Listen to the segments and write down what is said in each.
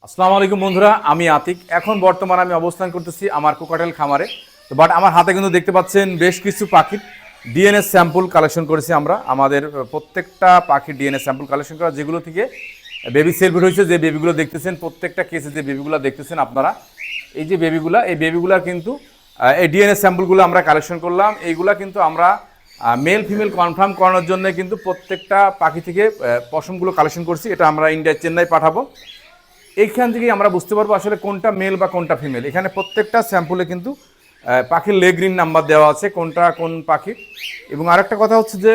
আসসালামু আলাইকুম বন্ধুরা, আমি আতিক। এখন বর্তমানে আমি অবস্থান করতেছি আমার কোকাটেল খামারে। তো বাট আমার হাতে কিন্তু দেখতে পাচ্ছেন বেশ কিছু পাখির ডিএনএ স্যাম্পল কালেকশন করেছি আমরা। আমাদের প্রত্যেকটা পাখির ডিএনএ স্যাম্পল কালেকশন করা, যেগুলো থেকে বেবি সেলফিট হয়েছে, যে বেবিগুলো দেখতেছেন, প্রত্যেকটা কেসে যে বেবিগুলো দেখতেছেন আপনারা, এই যে বেবিগুলা, এই বেবিগুলা কিন্তু এই ডিএনএ স্যাম্পলগুলো আমরা কালেকশন করলাম। এইগুলা কিন্তু আমরা মেল ফিমেল কনফার্ম করানোর জন্য কিন্তু প্রত্যেকটা পাখি থেকে পশমগুলো কালেকশন করছি। এটা আমরা ইন্ডিয়া চেন্নাই পাঠাবো। এইখান থেকেই আমরা বুঝতে পারবো আসলে কোনটা মেল বা কোনটা ফিমেল। এখানে প্রত্যেকটা স্যাম্পলে কিন্তু পাখির লেগ রিং নাম্বার দেওয়া আছে, কোনটা কোন পাখির। এবং আরেকটা কথা হচ্ছে যে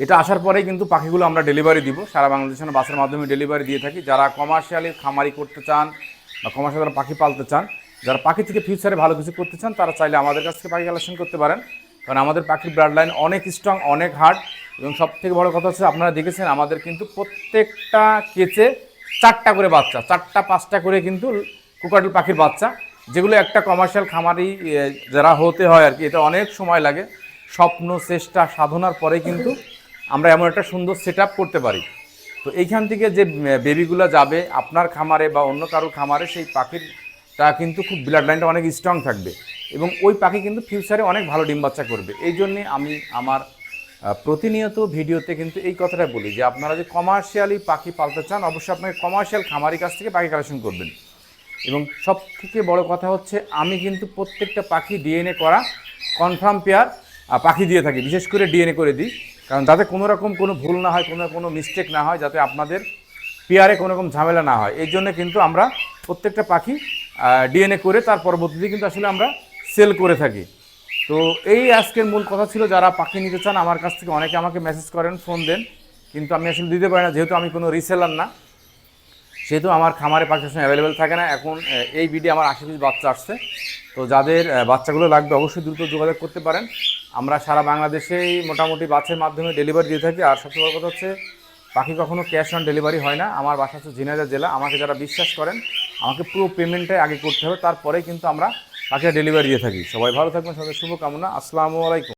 এটা আসার পরেই কিন্তু পাখিগুলো আমরা ডেলিভারি দিব, সারা বাংলাদেশের বাসের মাধ্যমে ডেলিভারি দিয়ে থাকি। যারা কমার্শিয়ালি খামারি করতে চান বা কমার্শিয়াল যারা পাখি পালতে চান, যারা পাখি থেকে ফিউচারে ভালো কিছু করতে চান, তারা চাইলে আমাদের কাছ থেকে পাখি কালেকশন করতে পারেন। কারণ আমাদের পাখির ব্লাড লাইন অনেক স্ট্রং, অনেক হার্ড। এবং সবথেকে বড় কথা হচ্ছে, আপনারা দেখেছেন আমাদের কিন্তু প্রত্যেকটা কেচে 4টা করে বাচ্চা, 4টা 5টা করে কিন্তু কোকাটেল পাখির বাচ্চা, যেগুলো একটা কমার্শিয়াল খামারি যারা হতে হয় আর কি, এটা অনেক সময় লাগে। স্বপ্ন, চেষ্টা, সাধনার পরে কিন্তু আমরা এমন একটা সুন্দর সেট করতে পারি। তো এইখান থেকে যে বেবিগুলো যাবে আপনার খামারে বা অন্য কারোর খামারে, সেই পাখিরটা কিন্তু খুব ব্লাড লাইনটা অনেক স্ট্রং থাকবে এবং ওই পাখি কিন্তু ফিউচারে অনেক ভালো ডিম বাচ্চা করবে। এই জন্যে আমি আমার প্রতিনিয়ত ভিডিওতে কিন্তু এই কথাটা বলি যে আপনারা যে কমার্শিয়ালি পাখি পালতে চান, অবশ্যই আপনাকে কমার্শিয়াল খামারি কাছ থেকে পাখি কালেকশন করবেন। এবং সব থেকে বড় কথা হচ্ছে, আমি কিন্তু প্রত্যেকটা পাখি ডিএনএ করা কনফার্ম পেয়ার পাখি দিয়ে থাকি, বিশেষ করে ডিএনএ করে দিই। কারণ যাতে কোনো রকম কোনো ভুল না হয়, কোনো মিস্টেক না হয়, যাতে আপনাদের পেয়ারে কোনো রকম ঝামেলা না হয়, এই জন্য কিন্তু আমরা প্রত্যেকটা পাখি ডিএনএ করে তার পরবর্তীতে কিন্তু আসলে আমরা সেল করে থাকি। তো এই আজকের মূল কথা ছিল, যারা পাখি নিতে চান আমার কাছ থেকে, অনেকে আমাকে মেসেজ করেন, ফোন দেন, কিন্তু আমি আসলে দিতে পারি না, যেহেতু আমি কোনো রিসেলার না, সেহেতু আমার খামারে পাখির সময় অ্যাভেলেবেল থাকে না। এখন এই ভিডিও আমার 80 পিস বাচ্চা আসছে। তো যাদের বাচ্চাগুলো লাগবে অবশ্যই দ্রুত যোগাযোগ করতে পারেন। আমরা সারা বাংলাদেশেই মোটামুটি বাসের মাধ্যমে ডেলিভারি দিয়ে থাকি। আর সবচেয়ে বড় কথা হচ্ছে, পাখি কখনো ক্যাশ অন ডেলিভারি হয় না। আমার বাসা হচ্ছে ঝিনাইদহ জেলা। আমাকে যারা বিশ্বাস করেন, আমাকে পুরো পেমেন্টটাই আগে করতে হবে, তারপরেই কিন্তু আমরা পাখিটা ডেলিভারি দিয়ে থাকি। সবাই ভালো থাকবেন, সবাই শুভকামনা। আসসালামু আলাইকুম।